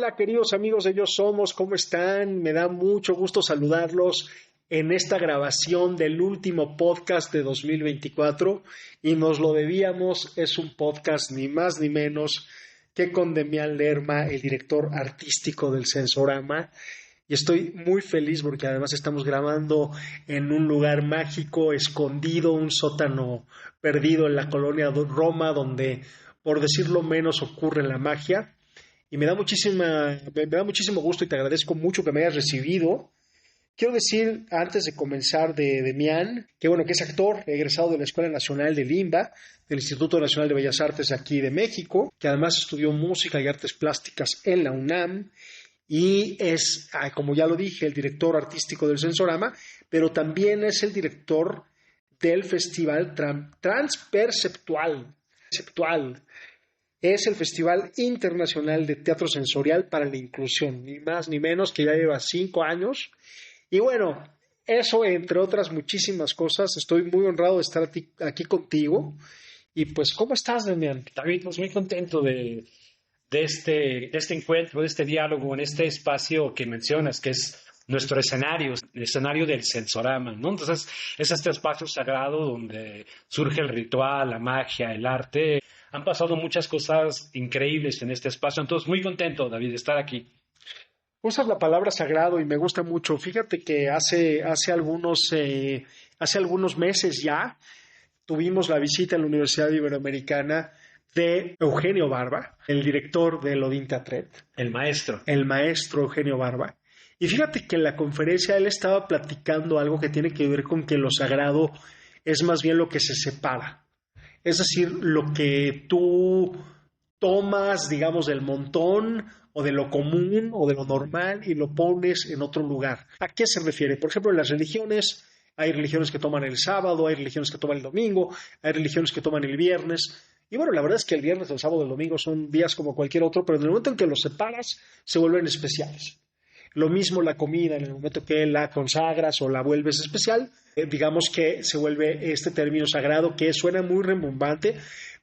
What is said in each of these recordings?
Hola, queridos amigos de Yo Somos, ¿cómo están? Me da mucho gusto saludarlos en esta grabación del último podcast de 2024 y nos lo debíamos, es un podcast ni más ni menos que con Demián Lerma, el director artístico del Sensorama. Y estoy muy feliz porque además estamos grabando en un lugar mágico, escondido, un sótano perdido en la colonia Roma, donde, por decirlo menos, ocurre la magia. Y me da muchísimo gusto y te agradezco mucho que me hayas recibido. Quiero decir, antes de comenzar de Demián, que bueno, que es actor, egresado de la Escuela Nacional de Limba, del Instituto Nacional de Bellas Artes aquí de México, que además estudió música y artes plásticas en la UNAM, y es, como ya lo dije, el director artístico del Sensorama, pero también es el director del Festival Transperceptual. Es el Festival Internacional de Teatro Sensorial para la Inclusión, ni más ni menos, que ya lleva 5 años. Y bueno, eso entre otras muchísimas cosas, estoy muy honrado de estar aquí contigo. Y pues, ¿cómo estás, Demian? David, pues muy contento de este encuentro, de este diálogo, en este espacio que mencionas, que es nuestro escenario, el escenario del Sensorama, ¿no? Entonces, es este espacio sagrado donde surge el ritual, la magia, el arte. Han pasado muchas cosas increíbles en este espacio, entonces muy contento, David, de estar aquí. Usas la palabra sagrado y me gusta mucho. Fíjate que hace algunos meses ya tuvimos la visita en la Universidad Iberoamericana de Eugenio Barba, el director del Odín Teatret. El maestro Eugenio Barba. Y fíjate que en la conferencia él estaba platicando algo que tiene que ver con que lo sagrado es más bien lo que se separa. Es decir, lo que tú tomas, digamos, del montón o de lo común o de lo normal y lo pones en otro lugar. ¿A qué se refiere? Por ejemplo, en las religiones, hay religiones que toman el sábado, hay religiones que toman el domingo, hay religiones que toman el viernes. Y bueno, la verdad es que el viernes, el sábado y el domingo son días como cualquier otro, pero en el momento en que los separas, se vuelven especiales. Lo mismo la comida, en el momento que la consagras o la vuelves especial, digamos que se vuelve este término sagrado que suena muy rimbombante,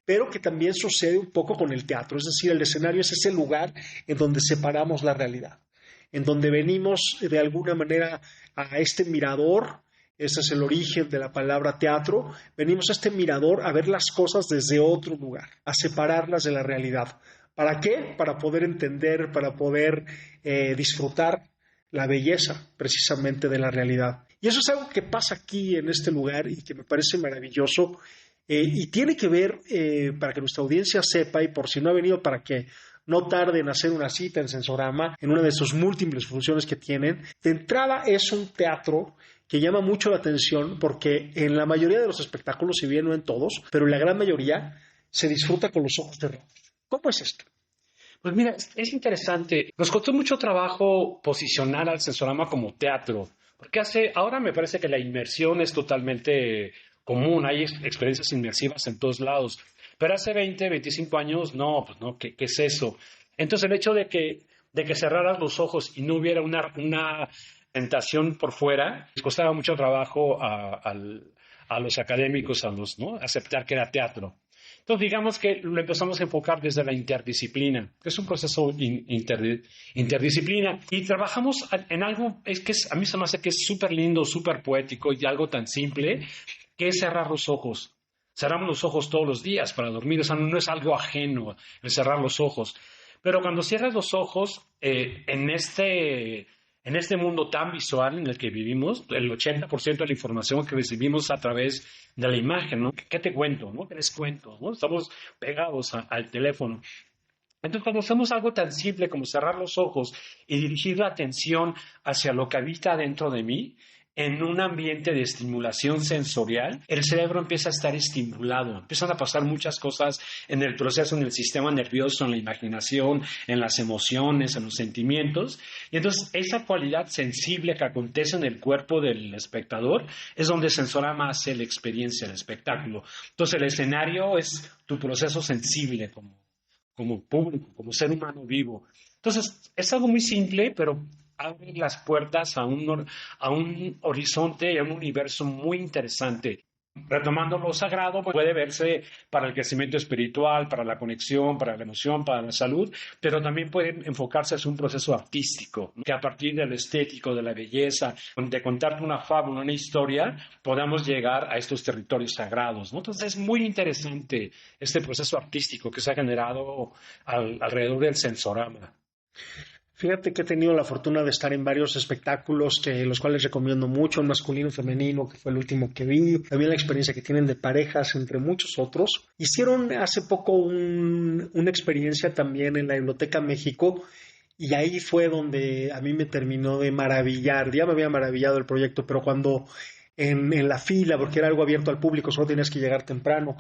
pero que también sucede un poco con el teatro. Es decir, el escenario es ese lugar en donde separamos la realidad, en donde venimos de alguna manera a este mirador. Ese es el origen de la palabra teatro. Venimos a este mirador a ver las cosas desde otro lugar, a separarlas de la realidad. ¿Para qué? Para poder entender, para poder disfrutar la belleza precisamente de la realidad. Y eso es algo que pasa aquí en este lugar y que me parece maravilloso. Y tiene que ver, para que nuestra audiencia sepa, y por si no ha venido, para que no tarde en hacer una cita en Sensorama, en una de sus múltiples funciones que tienen. De entrada es un teatro que llama mucho la atención porque en la mayoría de los espectáculos, si bien no en todos, pero en la gran mayoría, se disfruta con los ojos cerrados. ¿Cómo es esto? Pues mira, es interesante. Nos costó mucho trabajo posicionar al Sensorama como teatro, porque ahora me parece que la inmersión es totalmente común, hay experiencias inmersivas en todos lados, pero hace 20, 25 años, no, pues no, ¿qué es eso? Entonces el hecho de que cerraras los ojos y no hubiera una tentación por fuera, les costaba mucho trabajo a los académicos, ¿no? Aceptar que era teatro. Entonces, digamos que lo empezamos a enfocar desde la interdisciplina, que es un proceso interdisciplina, y trabajamos en algo a mí se me hace que es súper lindo, súper poético y algo tan simple, que es cerrar los ojos. Cerramos los ojos todos los días para dormir, o sea, no es algo ajeno el cerrar los ojos. Pero cuando cierras los ojos, en este mundo tan visual en el que vivimos, el 80% de la información que recibimos a través de la imagen, ¿no? ¿Qué te cuento? ¿No? ¿Qué les cuento? ¿No? Estamos pegados al teléfono. Entonces, cuando hacemos algo tan simple como cerrar los ojos y dirigir la atención hacia lo que habita dentro de mí, en un ambiente de estimulación sensorial, el cerebro empieza a estar estimulado, empiezan a pasar muchas cosas en el proceso, en el sistema nervioso, en la imaginación, en las emociones, en los sentimientos, y entonces esa cualidad sensible que acontece en el cuerpo del espectador es donde Sensorama hace la experiencia, el espectáculo. Entonces el escenario es tu proceso sensible como público, como ser humano vivo. Entonces es algo muy simple, pero abre las puertas a un horizonte y a un universo muy interesante. Retomando lo sagrado, pues, puede verse para el crecimiento espiritual, para la conexión, para la emoción, para la salud, pero también puede enfocarse hacia un proceso artístico, ¿no? Que a partir de lo estético, de la belleza, de contarte una fábula, una historia, podamos llegar a estos territorios sagrados, ¿no? Entonces es muy interesante este proceso artístico que se ha generado alrededor del sensorama. Fíjate que he tenido la fortuna de estar en varios espectáculos, los cuales recomiendo mucho, el masculino, femenino, que fue el último que vi, también la experiencia que tienen de parejas, entre muchos otros. Hicieron hace poco una experiencia también en la Biblioteca México, y ahí fue donde a mí me terminó de maravillar. Ya me había maravillado el proyecto, pero cuando en la fila, porque era algo abierto al público, solo tenías que llegar temprano,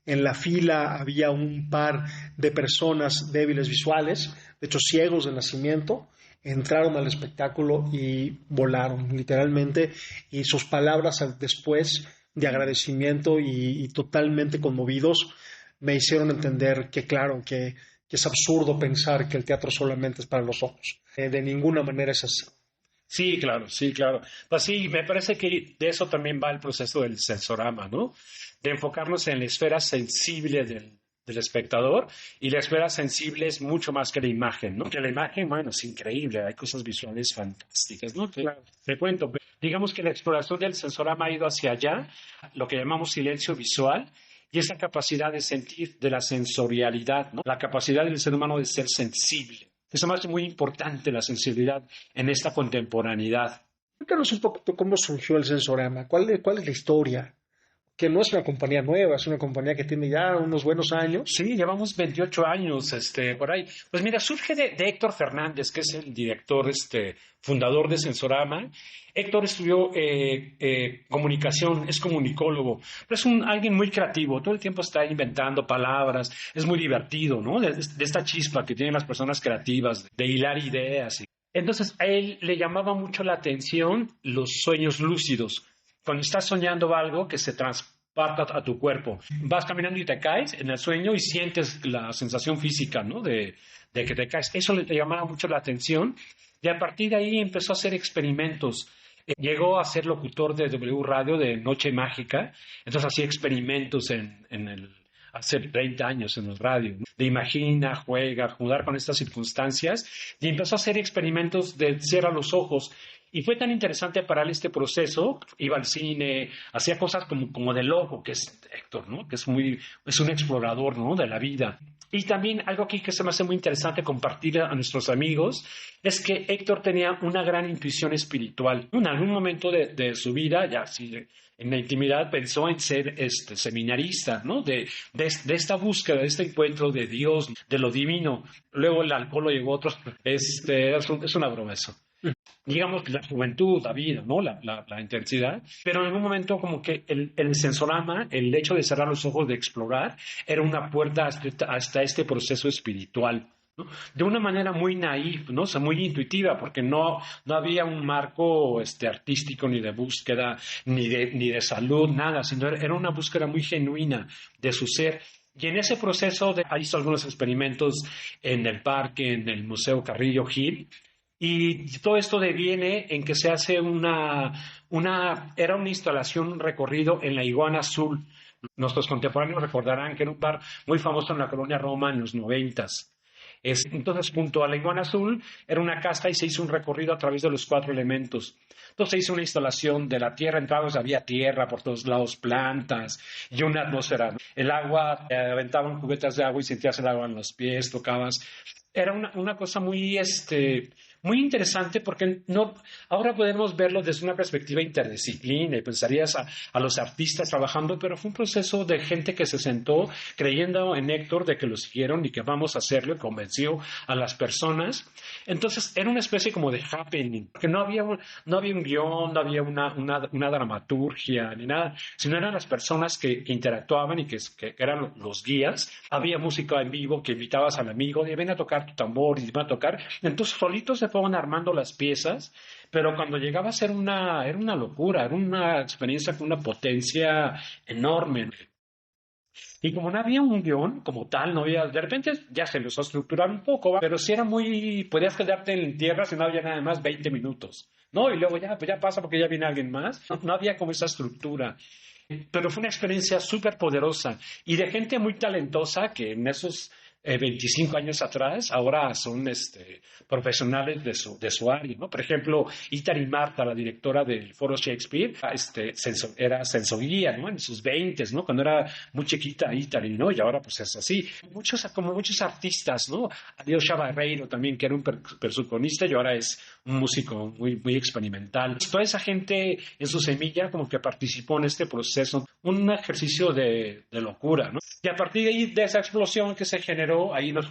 en la fila había un par de personas débiles visuales, de hecho ciegos de nacimiento, entraron al espectáculo y volaron literalmente, y sus palabras después de agradecimiento y totalmente conmovidos me hicieron entender que claro, que es absurdo pensar que el teatro solamente es para los ojos. De ninguna manera es así. Sí, claro, sí, claro. Pues sí, me parece que de eso también va el proceso del sensorama, ¿no? De enfocarnos en la esfera sensible del espectador, y la esfera sensible es mucho más que la imagen, ¿no? Que la imagen, bueno, es increíble, hay cosas visuales fantásticas, ¿no? Claro. Te cuento, digamos que la exploración del sensorama ha ido hacia allá, lo que llamamos silencio visual, y esa capacidad de sentir, de la sensorialidad, ¿no? La capacidad del ser humano de ser sensible. Eso me hace muy importante, la sensibilidad en esta contemporaneidad. Cuéntanos un poco cómo surgió el Sensorama, cuál es la historia, que no es una compañía nueva, es una compañía que tiene ya unos buenos años. Sí, llevamos 28 años por ahí. Pues mira, surge de Héctor Fernández, que es el director, fundador de Sensorama. Héctor estudió comunicación, es comunicólogo, pero es alguien muy creativo, todo el tiempo está inventando palabras, es muy divertido, ¿no? De esta chispa que tienen las personas creativas, de hilar ideas. Entonces, a él le llamaba mucho la atención los sueños lúcidos. Cuando estás soñando algo que se transporta a tu cuerpo, vas caminando y te caes en el sueño y sientes la sensación física, ¿no? De que te caes. Eso le llamaba mucho la atención, y a partir de ahí empezó a hacer experimentos. Llegó a ser locutor de W Radio de Noche Mágica, entonces hacía experimentos hace 30 años en el radio, ¿no? De imagina, juega, jugar con estas circunstancias, y empezó a hacer experimentos de cierra los ojos. Y fue tan interesante para él este proceso, iba al cine, hacía cosas como de loco, que es Héctor, ¿no? Que es un explorador, ¿no? De la vida. Y también algo aquí que se me hace muy interesante compartir a nuestros amigos es que Héctor tenía una gran intuición espiritual. En algún momento de su vida, ya sí, en la intimidad, pensó en ser seminarista, ¿no? De esta búsqueda, de este encuentro de Dios, de lo divino. Luego el alcohol lo llevó a otros. Es una broma eso. Digamos la juventud, la vida, ¿no? La intensidad, pero en algún momento como que el sensorama, el hecho de cerrar los ojos, de explorar, era una puerta hasta este proceso espiritual, ¿no? De una manera muy naif, ¿no? O sea, muy intuitiva, porque no había un marco artístico, ni de búsqueda, ni de salud, nada, sino era una búsqueda muy genuina de su ser. Y en ese proceso hizo algunos experimentos en el parque, en el Museo Carrillo Gil. Y todo esto deviene en que se hace era una instalación, un recorrido en la Iguana Azul. Nuestros contemporáneos recordarán que era un bar muy famoso en la colonia Roma en los 90s. Entonces, junto a la Iguana Azul, era una casa y se hizo un recorrido a través de los 4 elementos. Entonces se hizo una instalación de la tierra, entrabas, había tierra por todos lados, plantas y una atmósfera, ¿no? El agua, aventaban cubetas de agua y sentías el agua en los pies, tocabas. Era una cosa muy interesante, porque ahora podemos verlo desde una perspectiva interdisciplina y pensarías a los artistas trabajando, pero fue un proceso de gente que se sentó creyendo en Héctor, de que lo siguieron y que vamos a hacerlo, y convenció a las personas. Entonces era una especie como de happening, que no había un guión, no había una dramaturgia ni nada, sino eran las personas que interactuaban y que eran los guías. Había música en vivo que invitabas al amigo, y ven a tocar tu tambor y ven a tocar. Entonces solitos se fueron armando las piezas, pero cuando llegaba a ser era una locura, era una experiencia con una potencia enorme. Y como no había un guión como tal, de repente ya se los estructurar un poco, pero sí podías quedarte en tierra si no había nada más 20 minutos, ¿no? Y luego pues ya pasa porque ya viene alguien más. No había como esa estructura. Pero fue una experiencia súper poderosa y de gente muy talentosa que en esos 25 años atrás ahora son profesionales de su área, ¿no? Por ejemplo, Itari Marta, la directora del Foro Shakespeare, era sensoguía, ¿no? En sus 20, ¿no? Cuando era muy chiquita Itari, ¿no? Y ahora pues es así. Como muchos artistas, ¿no? Alyosha Barreiro también, que era un percusionista y ahora es un músico muy, muy experimental. Toda esa gente en su semilla como que participó en este proceso, un ejercicio de locura, ¿no? Y a partir de ahí, de esa explosión que se generó,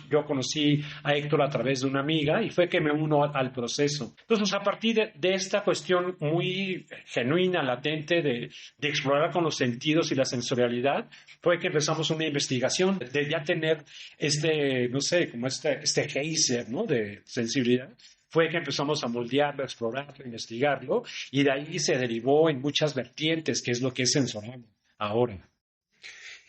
yo conocí a Héctor a través de una amiga y fue que me uno al proceso. Entonces, a partir de esta cuestión muy genuina, latente, de explorar con los sentidos y la sensorialidad, fue que empezamos una investigación de ya tener no sé, como este geyser, ¿no? De sensibilidad. Fue que empezamos a moldearlo, a explorarlo, a investigarlo, y de ahí se derivó en muchas vertientes, que es lo que es Sensorama ahora.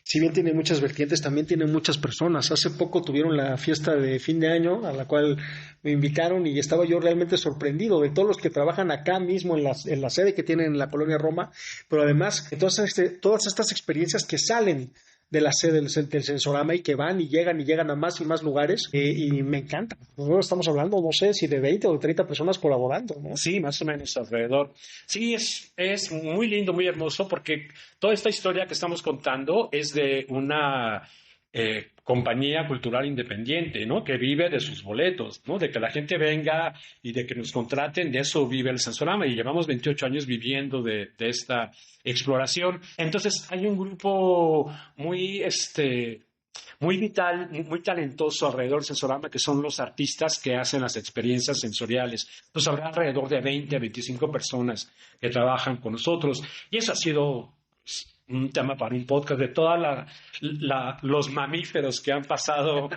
Si bien tiene muchas vertientes, también tiene muchas personas. Hace poco tuvieron la fiesta de fin de año a la cual me invitaron y estaba yo realmente sorprendido de todos los que trabajan acá mismo en la sede que tienen en la colonia Roma, pero además de todas estas experiencias que salen de la sede del Sensorama y que van y llegan a más y más lugares y me encanta. Nosotros estamos hablando, no sé si de 20 o de 30 personas colaborando, ¿no? Sí, más o menos alrededor. Sí, es muy lindo, muy hermoso, porque toda esta historia que estamos contando es de una compañía cultural independiente, ¿no? Que vive de sus boletos, ¿no? De que la gente venga y de que nos contraten, de eso vive el Sensorama y llevamos 28 años viviendo de esta exploración. Entonces hay un grupo muy vital, muy talentoso alrededor del Sensorama, que son los artistas que hacen las experiencias sensoriales. Entonces habrá alrededor de 20 a 25 personas que trabajan con nosotros. Y eso ha sido un tema para un podcast de todos los mamíferos que han pasado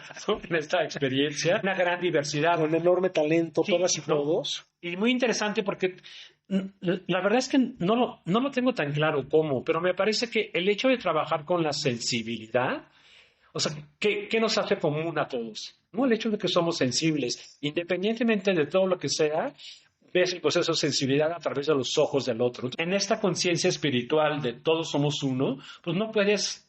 en esta experiencia. Una gran diversidad. Con enorme talento, Sí, todas y todos. y muy interesante porque la verdad es que no lo tengo tan claro cómo, pero me parece que el hecho de trabajar con la sensibilidad, o sea, ¿qué nos hace común a todos? ¿No? El hecho de que somos sensibles, independientemente de todo lo que sea, ves el proceso de sensibilidad a través de los ojos del otro. En esta conciencia espiritual de todos somos uno, pues no puedes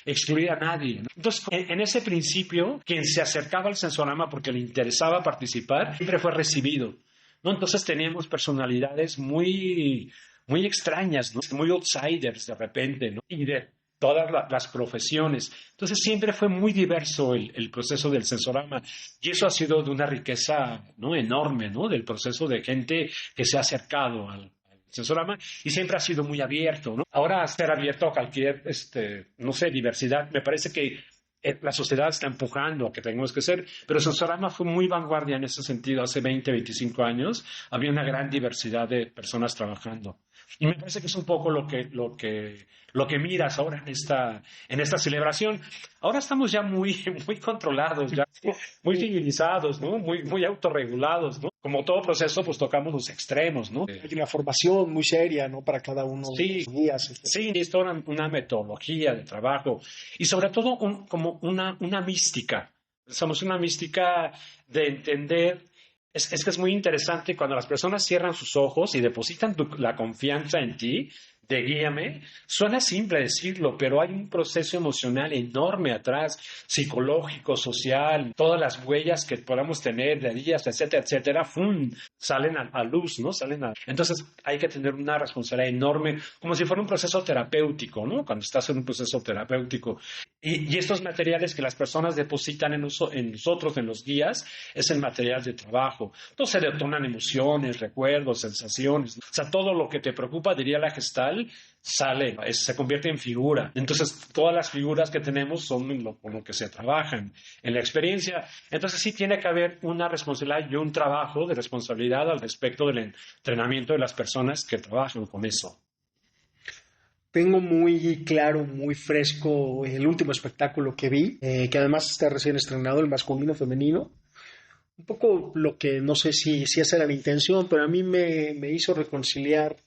excluir a nadie, ¿no? Entonces, en ese principio, quien se acercaba al Sensorama porque le interesaba participar, siempre fue recibido, ¿no? Entonces teníamos personalidades muy, muy extrañas, ¿no? Muy outsiders de repente, ¿no? Y de todas las profesiones. Entonces siempre fue muy diverso el proceso del Sensorama y eso ha sido de una riqueza, ¿no? Enorme, ¿no? Del proceso de gente que se ha acercado al Sensorama y siempre ha sido muy abierto, ¿no? Ahora ser abierto a cualquier, no sé, diversidad, me parece que la sociedad está empujando a que tengamos que ser, pero Sensorama fue muy vanguardia en ese sentido. Hace 20, 25 años había una gran diversidad de personas trabajando. Y me parece que es un poco lo que miras ahora en esta celebración. Ahora estamos ya muy, muy controlados, ya muy civilizados, ¿no? Muy, muy autorregulados, ¿no? Como todo proceso, pues tocamos los extremos, ¿no? Hay una formación muy seria, ¿no? Para cada uno de los días. Sí, es toda una metodología de trabajo y sobre todo como una mística. Somos una mística de entender. Es que es muy interesante cuando las personas cierran sus ojos y depositan la confianza en ti, de guíame. Suena simple decirlo, pero hay un proceso emocional enorme atrás, psicológico, social, todas las huellas que podamos tener de días, etcétera, etcétera, ¡fum!, salen a luz, ¿no? Entonces hay que tener una responsabilidad enorme, como si fuera un proceso terapéutico, ¿no? Cuando estás en un proceso terapéutico. Y estos materiales que las personas depositan en nosotros, en los guías, es el material de trabajo. Entonces se detonan emociones, recuerdos, sensaciones, ¿no? O sea, todo lo que te preocupa, diría la Gestalt, se convierte en figura. Entonces, todas las figuras que tenemos son con lo que se trabajan en la experiencia. Entonces, sí tiene que haber una responsabilidad y un trabajo de responsabilidad al respecto del entrenamiento de las personas que trabajan con eso. Tengo muy claro, muy fresco el último espectáculo que vi, que además está recién estrenado, el masculino femenino. Un poco lo que no sé si esa era la intención, pero a mí me hizo reconciliar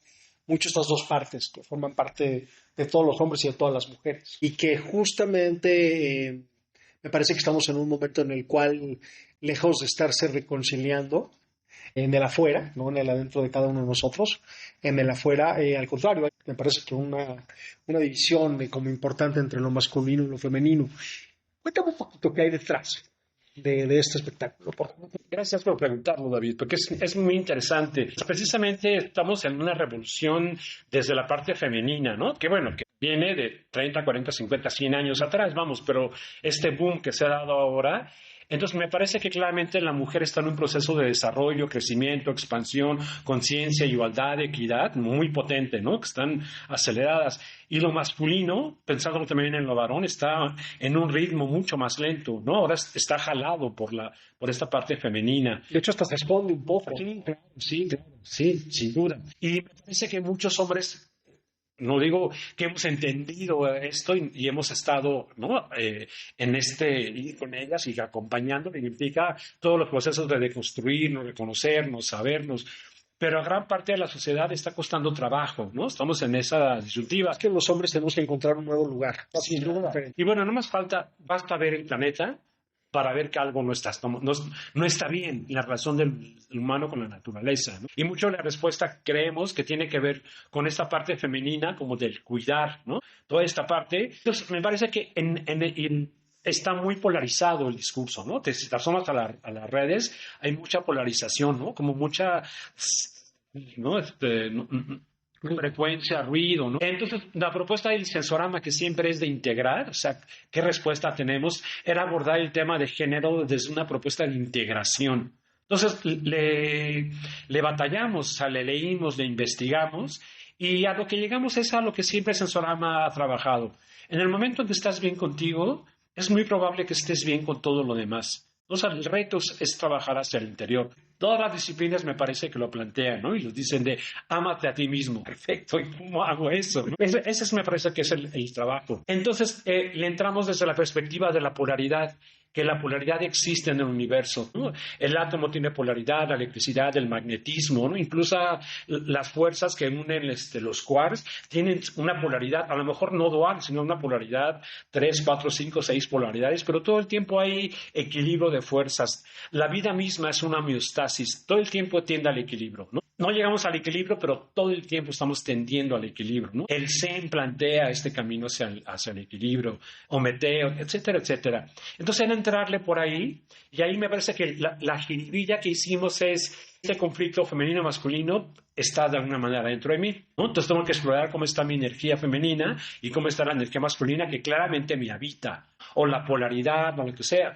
mucho estas dos partes que forman parte de todos los hombres y de todas las mujeres. Y que justamente me parece que estamos en un momento en el cual, lejos de estarse reconciliando, en el afuera, no en el adentro de cada uno de nosotros. En el afuera, al contrario, me parece que una división como importante entre lo masculino y lo femenino. Cuéntame un poquito qué hay detrás de este espectáculo, por favor. Gracias por preguntarlo, David, porque es muy interesante. Precisamente estamos en una revolución desde la parte femenina, ¿no? Que bueno, que viene de 30, 40, 50, 100 años atrás, vamos, pero este boom que se ha dado ahora. Entonces, me parece que claramente la mujer está en un proceso de desarrollo, crecimiento, expansión, conciencia, igualdad, equidad, muy potente, ¿no? Que están aceleradas. Y lo masculino, pensando también en lo varón, está en un ritmo mucho más lento, ¿no? Ahora está jalado por esta parte femenina. De hecho, hasta se esconde un poco. Sí, claro, sí, sin duda. Y me parece que muchos hombres, no digo que hemos entendido esto y hemos estado, ¿no? En ir con ellas y acompañando, implica todos los procesos de deconstruirnos, reconocernos, sabernos. Pero a gran parte de la sociedad está costando trabajo, ¿no? Estamos en esa disyuntiva. Es que los hombres tenemos que encontrar un nuevo lugar. Sin duda. Y bueno, no más basta ver el planeta para ver que algo no está bien en la relación del humano con la naturaleza, ¿no? Y mucho la respuesta creemos que tiene que ver con esta parte femenina, como del cuidar, ¿no? Toda esta parte. Entonces, me parece que está muy polarizado el discurso, ¿no? Si te asomas a las redes, hay mucha polarización, ¿no? Como mucha, ¿no? Frecuencia, ruido, ¿no? Entonces, la propuesta del sensorama, que siempre es de integrar, o sea, ¿qué respuesta tenemos? Era abordar el tema de género desde una propuesta de integración. Entonces, le batallamos, o sea, le leímos, le investigamos, y a lo que llegamos es a lo que siempre Sensorama ha trabajado. En el momento en que estás bien contigo, es muy probable que estés bien con todo lo demás. Entonces, el reto es trabajar hacia el interior. Todas las disciplinas me parece que lo plantean, ¿no? Y los dicen de, ámate a ti mismo. Perfecto, ¿y cómo hago eso? ¿No? Ese me parece que es el trabajo. Entonces, le entramos desde la perspectiva de la polaridad, que la polaridad existe en el universo, ¿no? El átomo tiene polaridad, la electricidad, el magnetismo, ¿no? Incluso las fuerzas que unen los quarks tienen una polaridad, a lo mejor no dual, sino una polaridad, 3, 4, 5, 6 polaridades, pero todo el tiempo hay equilibrio de fuerzas. La vida misma es una homeostasis, todo el tiempo tiende al equilibrio, ¿no? No llegamos al equilibrio, pero todo el tiempo estamos tendiendo al equilibrio, ¿no? El Zen plantea este camino hacia el equilibrio, Ometeo, etcétera, etcétera. Entonces, era entrarle por ahí, y ahí me parece que la jiribilla que hicimos es, este conflicto femenino-masculino está de alguna manera dentro de mí, ¿no? Entonces, tengo que explorar cómo está mi energía femenina y cómo está la energía masculina que claramente me habita, o la polaridad, o lo que sea.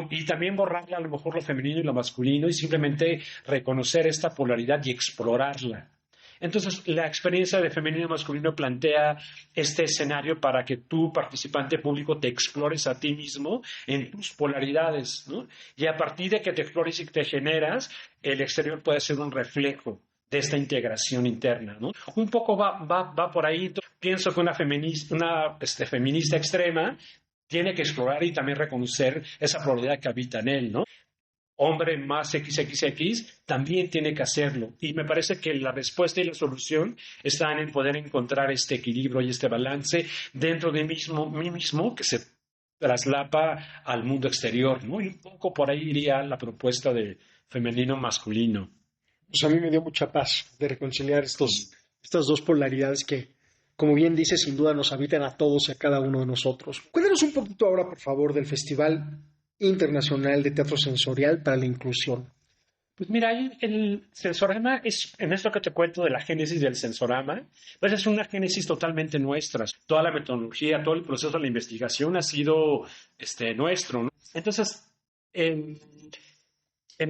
Y también borrarle a lo mejor lo femenino y lo masculino y simplemente reconocer esta polaridad y explorarla. Entonces, la experiencia de femenino y masculino plantea este escenario para que tú, participante público, te explores a ti mismo en tus polaridades, ¿no? Y a partir de que te explores y que te generas, el exterior puede ser un reflejo de esta integración interna, ¿no? Un poco va por ahí. Pienso que una feminista extrema tiene que explorar y también reconocer esa polaridad que habita en él, ¿no? Hombre más XXX también tiene que hacerlo. Y me parece que la respuesta y la solución están en poder encontrar este equilibrio y este balance dentro de mí mismo que se traslapa al mundo exterior, ¿no? Y un poco por ahí iría la propuesta de femenino-masculino. Pues a mí me dio mucha paz de reconciliar estas dos polaridades que, como bien dice, sin duda nos habitan a todos y a cada uno de nosotros. Cuéntanos un poquito ahora, por favor, del Festival Internacional de Teatro Sensorial para la Inclusión. Pues mira, el sensorama es, en esto que te cuento de la génesis del sensorama, pues es una génesis totalmente nuestra. Toda la metodología, todo el proceso de la investigación ha sido nuestro, ¿no? Entonces, el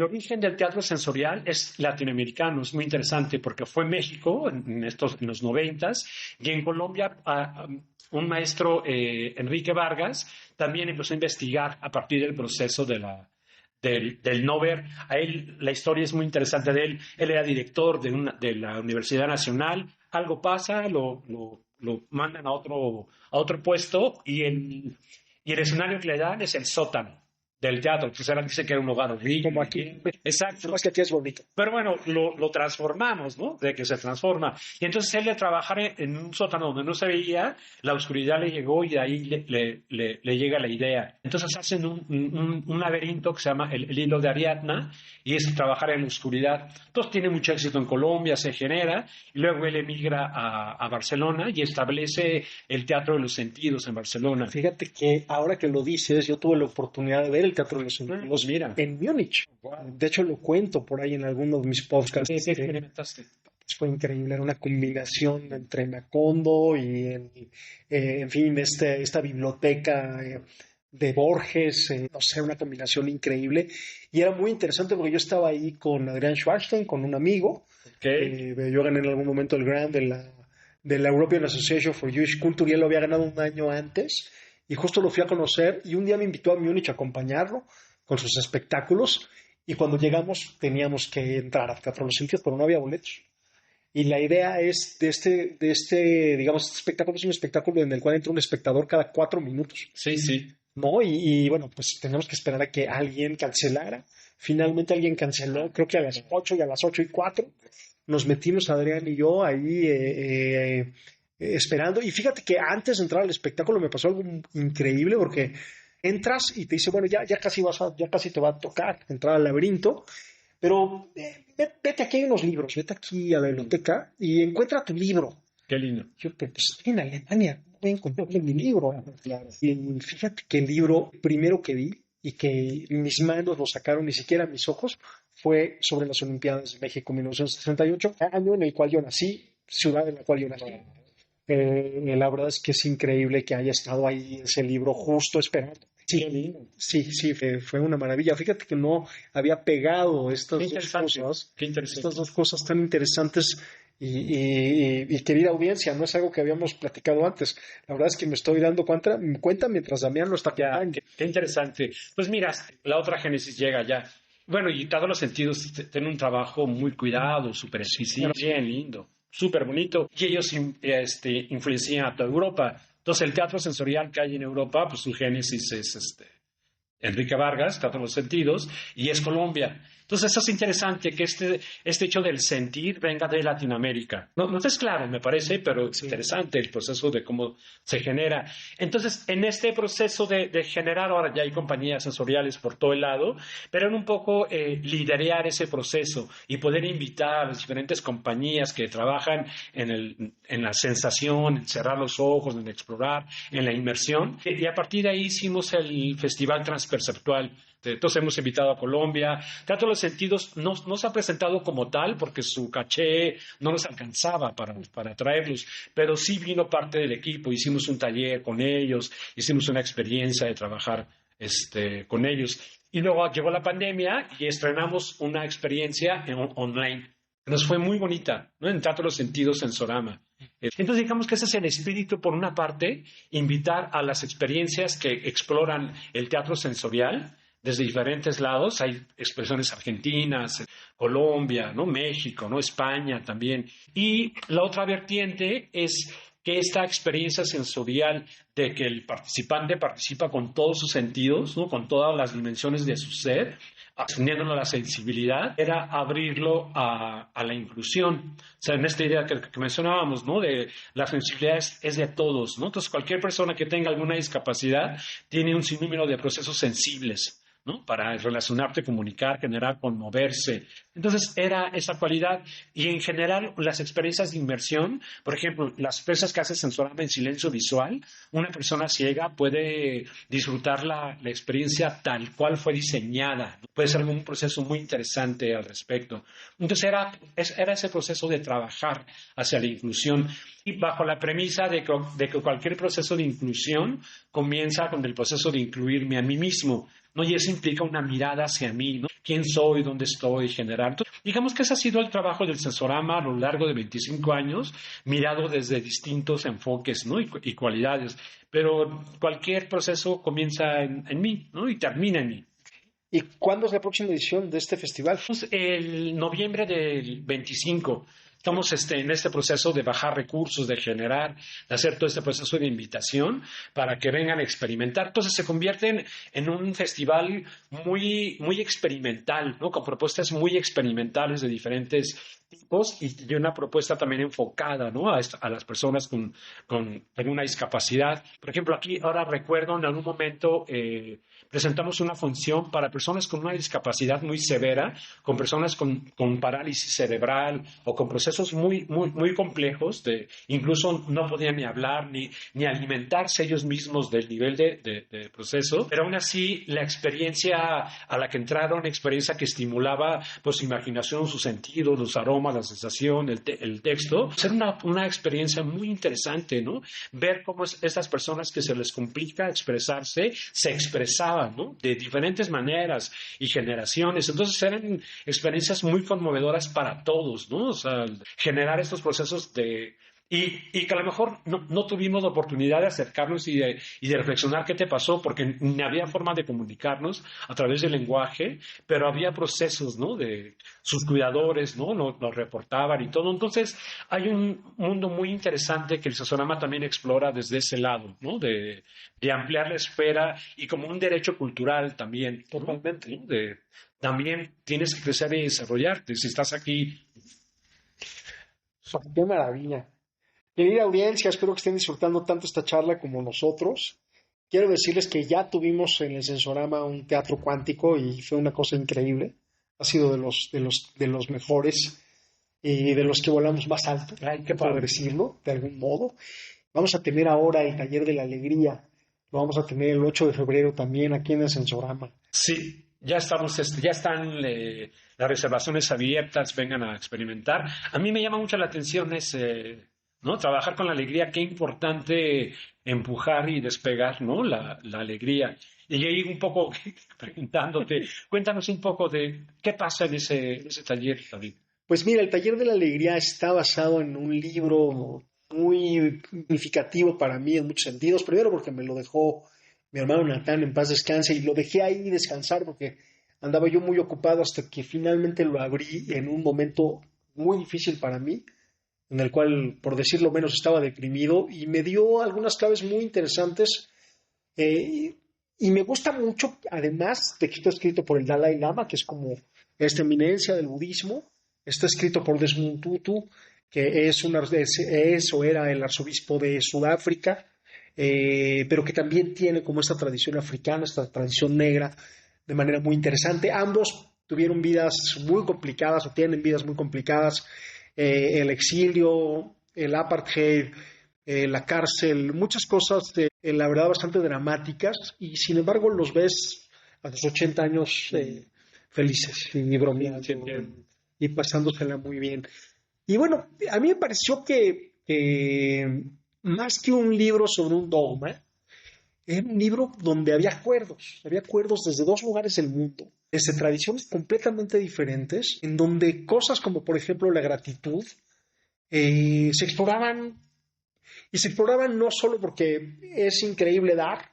origen del teatro sensorial es latinoamericano, es muy interesante porque fue México en los 90s y en Colombia un maestro, Enrique Vargas, también empezó a investigar a partir del proceso del no ver. A él, la historia es muy interesante de él. Él era director de la Universidad Nacional. Algo pasa, lo mandan a otro puesto y el escenario que le dan es el sótano del teatro. Entonces era, dice que era un hogar horrible. Como aquí. Exacto. Más que aquí es bonito. Pero bueno, lo transformamos, ¿no? De que se transforma. Y entonces él de trabajar en un sótano donde no se veía, la oscuridad le llegó y de ahí le llega la idea. Entonces hacen un laberinto que se llama el hilo de Ariadna y es trabajar en la oscuridad. Entonces tiene mucho éxito en Colombia, se genera y luego él emigra a Barcelona y establece el Teatro de los Sentidos en Barcelona. Fíjate que ahora que lo dices, yo tuve la oportunidad de ver el Teatro de los Sentidos Mira. en Múnich. De hecho, lo cuento por ahí en alguno de mis podcasts. ¿Qué experimentaste? Fue increíble, era una combinación entre Macondo y, en fin, esta biblioteca de Borges, no sé, una combinación increíble. Y era muy interesante porque yo estaba ahí con Adrián Schwarzenstein, con un amigo. Okay. Yo gané en algún momento el Grand de la European Association for Jewish Culture y él lo había ganado un año antes. Y justo lo fui a conocer y un día me invitó a Múnich a acompañarlo con sus espectáculos. Y cuando llegamos teníamos que entrar al Teatro de los Sentidos, pero no había boletos. Y la idea es digamos, este espectáculo es un espectáculo en el cual entra un espectador cada 4 minutos. Sí, sí. ¿No? Y bueno, pues tenemos que esperar a que alguien cancelara. Finalmente alguien canceló, creo que a las 8 y a las 8:04. Nos metimos, Adrián y yo, ahí esperando. Y fíjate que antes de entrar al espectáculo me pasó algo increíble porque entras y te dice, bueno, ya casi te va a tocar entrar al laberinto. Pero vete aquí, hay unos libros, vete aquí a la biblioteca y encuentra tu libro. Qué lindo. Yo, pues, estoy en Alemania, no voy a encontrar mi libro. Claro. Y fíjate que el libro primero que vi y que mis manos lo sacaron, ni siquiera mis ojos, fue sobre las Olimpiadas de México 1968, año en el cual yo nací, ciudad en la cual yo nací. La verdad es que es increíble que haya estado ahí ese libro justo esperando. Sí, fue una maravilla. Fíjate que no había pegado estas dos cosas tan interesantes y querida audiencia, no es algo que habíamos platicado antes. La verdad es que me estoy dando cuenta mientras Damián lo está contando. Qué interesante. Pues mira, la otra génesis llega ya. Bueno, y todos los sentidos tienen un trabajo muy cuidado, súper exquisito, bien lindo, súper bonito. Y ellos influencian a toda Europa. Entonces, el teatro sensorial que hay en Europa, pues su génesis es Enrique Vargas, Teatro de los Sentidos, y es Colombia. Entonces, eso es interesante, que este hecho del sentir venga de Latinoamérica. No es claro, me parece, pero es interesante el proceso de cómo se genera. Entonces, en este proceso de generar, ahora ya hay compañías sensoriales por todo el lado, pero en un poco liderear ese proceso y poder invitar a las diferentes compañías que trabajan en la sensación, en cerrar los ojos, en explorar, en la inmersión. Y a partir de ahí hicimos el Festival Transperceptual. Entonces hemos invitado a Colombia. Teatro de los Sentidos no se ha presentado como tal porque su caché no nos alcanzaba para traerlos, pero sí vino parte del equipo. Hicimos un taller con ellos, hicimos una experiencia de trabajar con ellos. Y luego llegó la pandemia y estrenamos una experiencia online. Nos fue muy bonita, ¿no? En Teatro de los Sentidos, en Sorama. Entonces, digamos que ese es el espíritu, por una parte, invitar a las experiencias que exploran el teatro sensorial desde diferentes lados. Hay expresiones argentinas, Colombia, ¿no? México, ¿no? España también. Y la otra vertiente es que esta experiencia sensorial de que el participante participa con todos sus sentidos, ¿no? Con todas las dimensiones de su ser, ascendiéndolo a la sensibilidad, era abrirlo a la inclusión. O sea, en esta idea que mencionábamos, ¿no? De la sensibilidad es de todos, ¿no? Entonces, cualquier persona que tenga alguna discapacidad tiene un sinnúmero de procesos sensibles, ¿no? Para relacionarte, comunicar, generar, conmoverse. Entonces era esa cualidad. Y en general las experiencias de inmersión, por ejemplo, las experiencias que hace Sensorama en silencio visual, una persona ciega puede disfrutar la experiencia tal cual fue diseñada. Puede ser un proceso muy interesante al respecto. Entonces era ese proceso de trabajar hacia la inclusión y bajo la premisa de que cualquier proceso de inclusión comienza con el proceso de incluirme a mí mismo, ¿no? Y eso implica una mirada hacia mí, ¿no? ¿Quién soy? ¿Dónde estoy? Generar. Entonces, digamos que ese ha sido el trabajo del Sensorama a lo largo de 25 años, mirado desde distintos enfoques, ¿no? y cualidades. Pero cualquier proceso comienza en mí, ¿no? Y termina en mí. ¿Y cuándo es la próxima edición de este festival? El noviembre del 25. estamos en este proceso de bajar recursos, de generar, de hacer todo este proceso de invitación para que vengan a experimentar. Entonces se convierten en un festival muy, muy experimental, ¿no? Con propuestas muy experimentales de diferentes tipos y una propuesta también enfocada, ¿no? A las personas con alguna discapacidad. Por ejemplo, aquí ahora recuerdo en algún momento presentamos una función para personas con una discapacidad muy severa, con personas con parálisis cerebral o con procesos muy, muy, muy complejos, incluso no podían ni hablar ni alimentarse ellos mismos del nivel de proceso, pero aún así la experiencia a la que entraron, experiencia que estimulaba pues, su imaginación, sus sentidos, los aromas, la sensación, el texto, era una experiencia muy interesante, ¿no? Ver cómo estas personas que se les complica expresarse, se expresaban, ¿no? De diferentes maneras y generaciones. Entonces eran experiencias muy conmovedoras para todos, ¿no? O sea, generar estos procesos y que a lo mejor no tuvimos la oportunidad de acercarnos y de reflexionar qué te pasó, porque ni había forma de comunicarnos a través del lenguaje, pero había procesos, ¿no? De sus cuidadores, ¿no? Nos reportaban y todo. Entonces, hay un mundo muy interesante que el Sazorama también explora desde ese lado, ¿no? De ampliar la esfera y como un derecho cultural también, totalmente, ¿no? También tienes que crecer y desarrollarte. Si estás aquí. Qué maravilla. Querida audiencia, espero que estén disfrutando tanto esta charla como nosotros. Quiero decirles que ya tuvimos en el Sensorama un teatro cuántico y fue una cosa increíble. Ha sido de los mejores y de los que volamos más alto, hay que poder decirlo, de algún modo. Vamos a tener ahora el Taller de la Alegría. Lo vamos a tener el 8 de febrero también aquí en el Sensorama. Sí, ya están las reservaciones abiertas, vengan a experimentar. A mí me llama mucho la atención ¿no? Trabajar con la alegría, qué importante empujar y despegar, ¿no? La alegría. Y ahí un poco preguntándote, cuéntanos un poco de qué pasa en ese taller, David. Pues mira, el Taller de la Alegría está basado en un libro muy significativo para mí en muchos sentidos. Primero porque me lo dejó mi hermano Natán en paz descanse y lo dejé ahí descansar porque andaba yo muy ocupado hasta que finalmente lo abrí en un momento muy difícil para mí, en el cual, por decirlo menos, estaba deprimido y me dio algunas claves muy interesantes. Y me gusta mucho, además de que está escrito por el Dalai Lama, que es como esta eminencia del budismo, está escrito por Desmond Tutu, que es o era el arzobispo de Sudáfrica, pero que también tiene como esta tradición africana, esta tradición negra, de manera muy interesante. Ambos tuvieron vidas muy complicadas o tienen vidas muy complicadas. El exilio, el apartheid, la cárcel, muchas cosas, la verdad, bastante dramáticas, y sin embargo los ves a los 80 años felices y bromeando y pasándosela muy bien. Y bueno, a mí me pareció que más que un libro sobre un dogma, era un libro donde había acuerdos desde dos lugares del mundo, desde tradiciones completamente diferentes, en donde cosas como, por ejemplo, la gratitud se exploraban, y se exploraban no solo porque es increíble dar,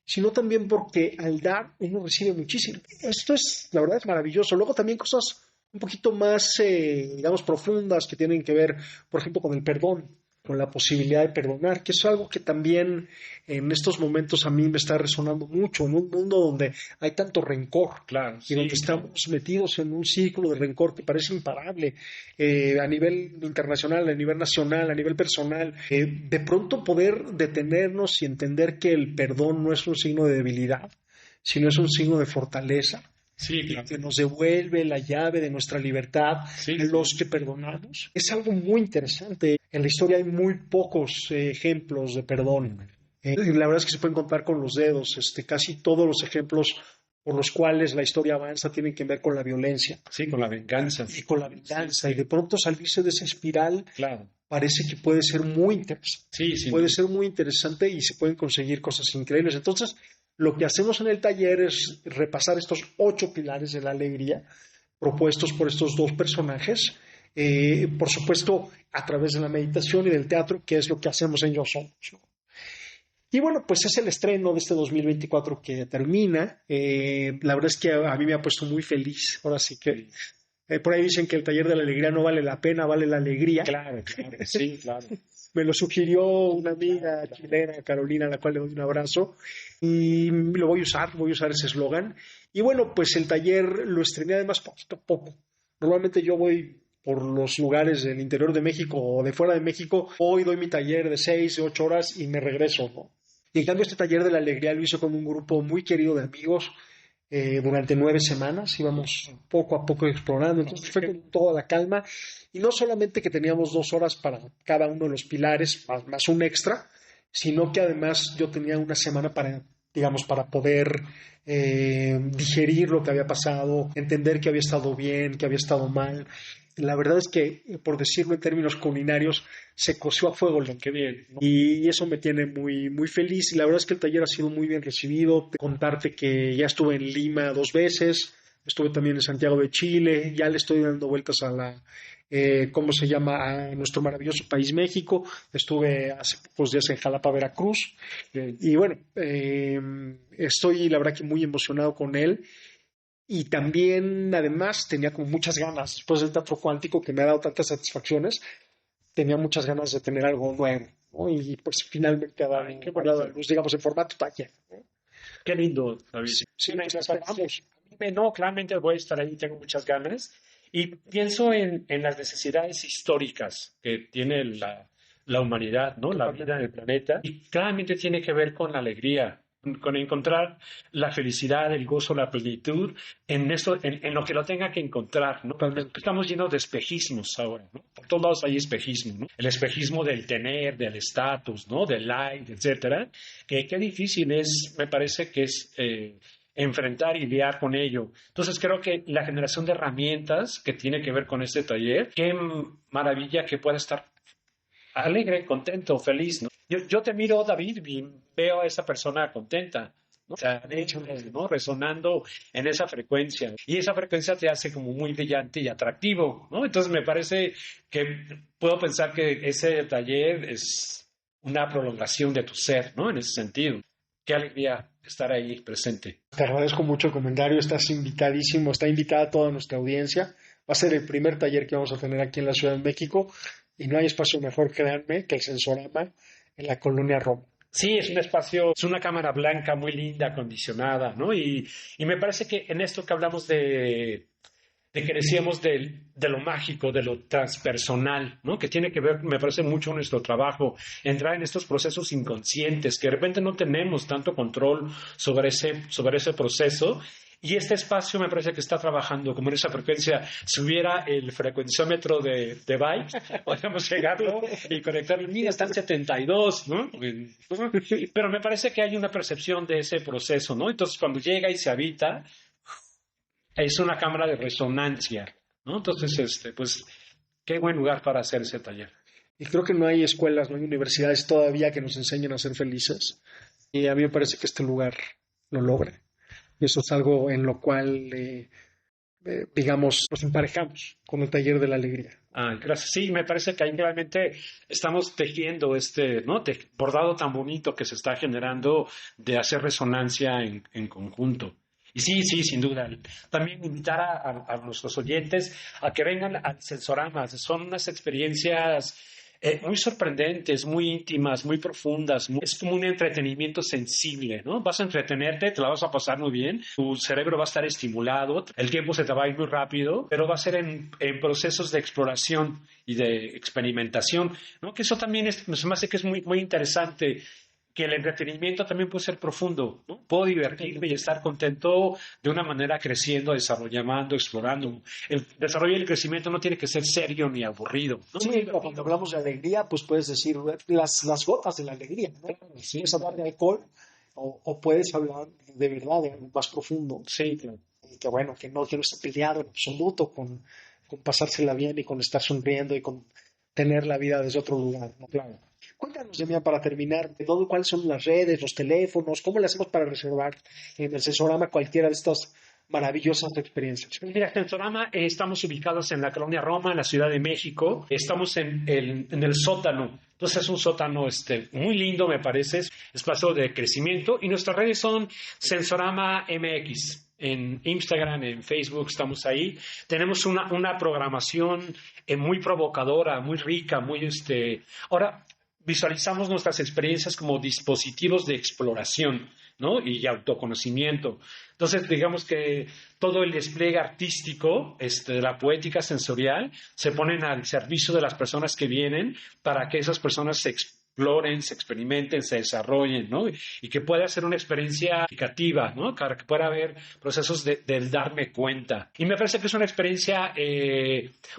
sino también porque al dar uno recibe muchísimo. Esto es, la verdad, es maravilloso. Luego también cosas un poquito más, digamos, profundas que tienen que ver, por ejemplo, con el perdón, con la posibilidad de perdonar, que es algo que también en estos momentos a mí me está resonando mucho, en un mundo donde hay tanto rencor, claro, y donde estamos metidos en un círculo de rencor que parece imparable, a nivel internacional, a nivel nacional, a nivel personal. De pronto poder detenernos y entender que el perdón no es un signo de debilidad, sino es un signo de fortaleza. Sí, claro. Que nos devuelve la llave de nuestra libertad, los que perdonamos. Es algo muy interesante. En la historia hay muy pocos ejemplos de perdón. La verdad es que se pueden contar con los dedos. Casi todos los ejemplos por los cuales la historia avanza tienen que ver con la violencia. Sí, con la venganza. Y con la venganza. Y de pronto salirse de esa espiral, claro, parece que puede ser muy interesante. Sí. Puede ser muy interesante y se pueden conseguir cosas increíbles. Entonces, lo que hacemos en el taller es repasar estos 8 pilares de la alegría propuestos por estos dos personajes, por supuesto a través de la meditación y del teatro, que es lo que hacemos en Yo Somos, ¿no? Y bueno, pues es el estreno de este 2024 que termina. La verdad es que a mí me ha puesto muy feliz. Ahora sí que Por ahí dicen que el taller de la alegría no vale la pena, vale la alegría. Claro, claro, sí, claro. Me lo sugirió una amiga chilena, Carolina, a la cual le doy un abrazo, y lo voy a usar ese eslogan. Y bueno, pues el taller lo estrené además poquito a poco. Normalmente yo voy por los lugares del interior de México o de fuera de México, hoy doy mi taller de 6, 8 horas y me regreso, ¿no? Y en cambio este taller de la alegría lo hice con un grupo muy querido de amigos durante 9 semanas, íbamos poco a poco explorando, entonces fue con toda la calma, y no solamente que teníamos 2 horas para cada uno de los pilares, más un extra, sino que además yo tenía una semana para, digamos, para poder digerir lo que había pasado, entender que había estado bien, que había estado mal. La verdad es que, por decirlo en términos culinarios, se coció a fuego lo que bien, ¿no? Y eso me tiene muy, muy feliz. Y la verdad es que el taller ha sido muy bien recibido. Contarte que ya estuve en Lima 2 veces, estuve también en Santiago de Chile, ya le estoy dando vueltas a ¿cómo se llama? A nuestro maravilloso país México. Estuve hace pocos días en Jalapa, Veracruz. Y bueno, estoy la verdad que muy emocionado con él. Y también, además, tenía como muchas ganas, después del teatro cuántico que me ha dado tantas satisfacciones, tenía muchas ganas de tener algo nuevo, ¿no? Y pues finalmente ha dado a luz, digamos, en formato taller, ¿no? Qué lindo, David. Sí, nos esperamos. No, claramente voy a estar ahí, tengo muchas ganas. Y pienso en las necesidades históricas que tiene la humanidad, ¿no? La vida en el planeta. Y claramente tiene que ver con la alegría, con encontrar la felicidad, el gozo, la plenitud en eso, en lo que lo tenga que encontrar, ¿no? Estamos llenos de espejismos ahora, ¿no? Por todos lados hay espejismo, ¿no? El espejismo del tener, del estatus, ¿no? Del like, etcétera. Qué difícil es, me parece que es enfrentar y lidiar con ello. Entonces creo que la generación de herramientas que tiene que ver con este taller, qué maravilla que pueda estar alegre, contento, feliz, ¿no? Yo te miro, David, y veo a esa persona contenta, ¿no? O sea, de hecho, ¿no? Resonando en esa frecuencia. Y esa frecuencia te hace como muy brillante y atractivo, ¿no? Entonces me parece que puedo pensar que ese taller es una prolongación de tu ser, ¿no? En ese sentido. Qué alegría estar ahí presente. Te agradezco mucho el comentario, estás invitadísimo, está invitada toda nuestra audiencia. Va a ser el primer taller que vamos a tener aquí en la Ciudad de México y no hay espacio mejor, créanme, que el Sensorama en la colonia Roma. Sí, es un espacio, es una cámara blanca muy linda, acondicionada, ¿no? Y me parece que en esto que hablamos de que decíamos de lo mágico, de lo transpersonal, ¿no? Que tiene que ver, me parece mucho nuestro trabajo, entrar en estos procesos inconscientes, que de repente no tenemos tanto control sobre ese proceso. Y este espacio me parece que está trabajando como en esa frecuencia. Si hubiera el frecuenciómetro de Bike, podríamos llegarlo y conectarlo. Mira, está en 72, ¿no? Pero me parece que hay una percepción de ese proceso, ¿no? Entonces, cuando llega y se habita, es una cámara de resonancia, ¿no? Entonces, pues, qué buen lugar para hacer ese taller. Y creo que no hay escuelas, no hay universidades todavía que nos enseñen a ser felices. Y a mí me parece que este lugar lo logra. Y eso es algo en lo cual, digamos, nos emparejamos con el taller de la alegría. Ah, gracias. Sí, me parece que ahí realmente estamos tejiendo ¿no? Bordado tan bonito que se está generando de hacer resonancia en conjunto. Y sí, sin duda. También invitar a nuestros oyentes a que vengan al Sensorama. Son unas experiencias muy sorprendentes, muy íntimas, muy profundas. Es como un entretenimiento sensible, ¿no? Vas a entretenerte, te la vas a pasar muy bien, tu cerebro va a estar estimulado, el tiempo se te va a ir muy rápido, pero va a ser en procesos de exploración y de experimentación, ¿no? Que eso también me hace que es muy, muy interesante, que el entretenimiento también puede ser profundo, ¿no? Puedo divertirme y estar contento de una manera creciendo, desarrollando, explorando. El desarrollo y el crecimiento no tiene que ser serio ni aburrido, ¿no? Sí, pero cuando hablamos de alegría, pues puedes decir las gotas de la alegría, ¿no? Sí. Puedes hablar de alcohol o puedes hablar de verdad, de algo más profundo. Sí, claro. Y que bueno, que no está peleado en absoluto con pasársela bien y con estar sonriendo y con tener la vida desde otro lugar, ¿no? Claro. Cuéntanos, Demian, para terminar, cuáles son las redes, los teléfonos, cómo le hacemos para reservar en el Sensorama cualquiera de estas maravillosas experiencias. Mira, Sensorama, estamos ubicados en la Colonia Roma, en la Ciudad de México. Estamos en el sótano. Entonces es un sótano muy lindo, me parece. Es espacio de crecimiento. Y nuestras redes son Sensorama MX. En Instagram, en Facebook, estamos ahí. Tenemos una programación muy provocadora, muy rica, Ahora, visualizamos nuestras experiencias como dispositivos de exploración, ¿no? Y autoconocimiento. Entonces, digamos que todo el despliegue artístico de la poética sensorial se ponen al servicio de las personas que vienen para que esas personas se exploren, se experimenten, se desarrollen, ¿no? Y que pueda ser una experiencia significativa, ¿no? Para que pueda haber procesos del darme cuenta. Y me parece que es una experiencia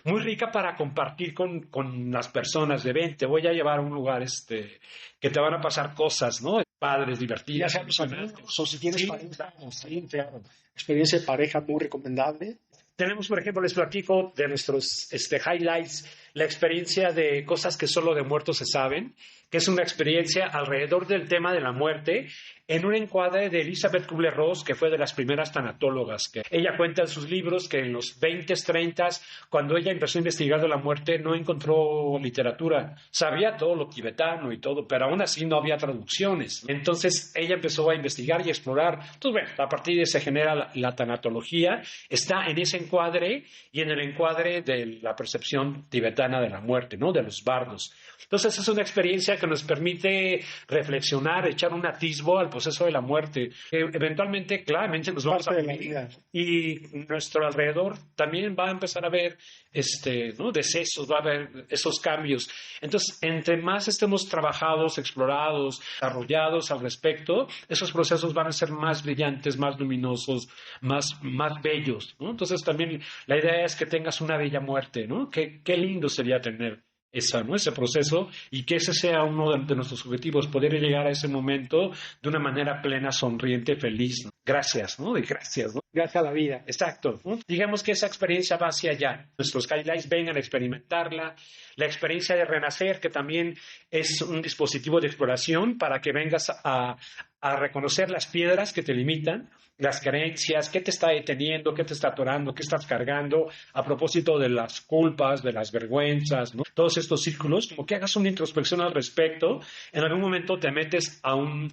muy rica para compartir con las personas de ven, te voy a llevar a un lugar que te van a pasar cosas, ¿no? Padres, divertidas. Ya sea amigos, o si tienes pareja, sí, claro. Experiencia de pareja muy recomendable. Tenemos, por ejemplo, les platico de nuestros highlights, la experiencia de cosas que solo de muertos se saben, que es una experiencia alrededor del tema de la muerte, en un encuadre de Elizabeth Kubler-Ross, que fue de las primeras tanatólogas. Que ella cuenta en sus libros que en los 20s, 30s, cuando ella empezó a investigar de la muerte, no encontró literatura. Sabía todo lo tibetano y todo, pero aún así no había traducciones. Entonces ella empezó a investigar y explorar. Entonces, bueno, a partir de ahí se genera la tanatología. Está en ese encuadre y en el encuadre de la percepción tibetana de la muerte, ¿no? De los bardos. Entonces es una experiencia que nos permite reflexionar, echar un atisbo al proceso de la muerte. Eventualmente, claramente, nos vamos a morir y nuestro alrededor también va a empezar a ver ¿no? decesos, va a haber esos cambios. Entonces, entre más estemos trabajados, explorados, desarrollados al respecto, esos procesos van a ser más brillantes, más luminosos, más bellos, ¿no? Entonces, también la idea es que tengas una bella muerte, ¿no? Qué lindo sería tener ¿no? ese proceso y que ese sea uno de nuestros objetivos, poder llegar a ese momento de una manera plena, sonriente, feliz, ¿no? Gracias, ¿no? De gracias, ¿no? Gracias a la vida. Exacto, ¿no? Digamos que esa experiencia va hacia allá. Nuestros highlights vengan a experimentarla. La experiencia de renacer, que también es un dispositivo de exploración para que vengas a reconocer las piedras que te limitan, las creencias, qué te está deteniendo, qué te está atorando, qué estás cargando, a propósito de las culpas, de las vergüenzas, ¿no? Todos estos círculos, como que hagas una introspección al respecto. En algún momento te metes a un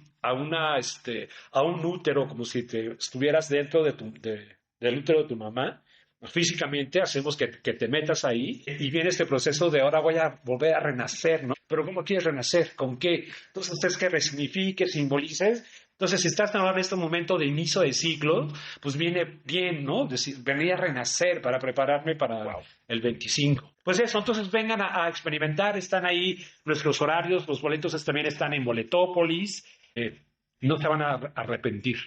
útero, como si te estuvieras dentro del útero de tu mamá. Físicamente hacemos que te metas ahí y viene este proceso de ahora voy a volver a renacer, ¿no? Pero ¿cómo quieres renacer? ¿Con qué? Entonces es que resignifiques, simbolices. Entonces, si estás en este momento de inicio de ciclo, pues viene bien, ¿no? Venir a renacer para prepararme para el 25. Pues eso, entonces vengan a experimentar, están ahí nuestros horarios, los boletos también están en Boletópolis, no se van a arrepentir.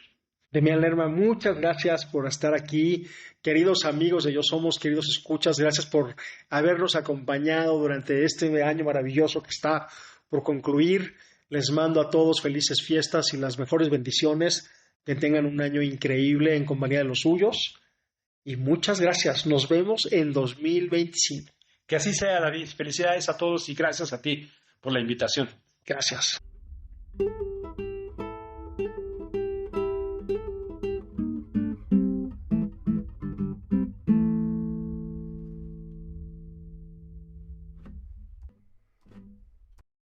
Demian Lerma, muchas gracias por estar aquí. Queridos amigos de Yo Somos, queridos escuchas, gracias por habernos acompañado durante este año maravilloso que está por concluir. Les mando a todos felices fiestas y las mejores bendiciones. Que tengan un año increíble en compañía de los suyos. Y muchas gracias. Nos vemos en 2025. Que así sea, David. Felicidades a todos y gracias a ti por la invitación. Gracias.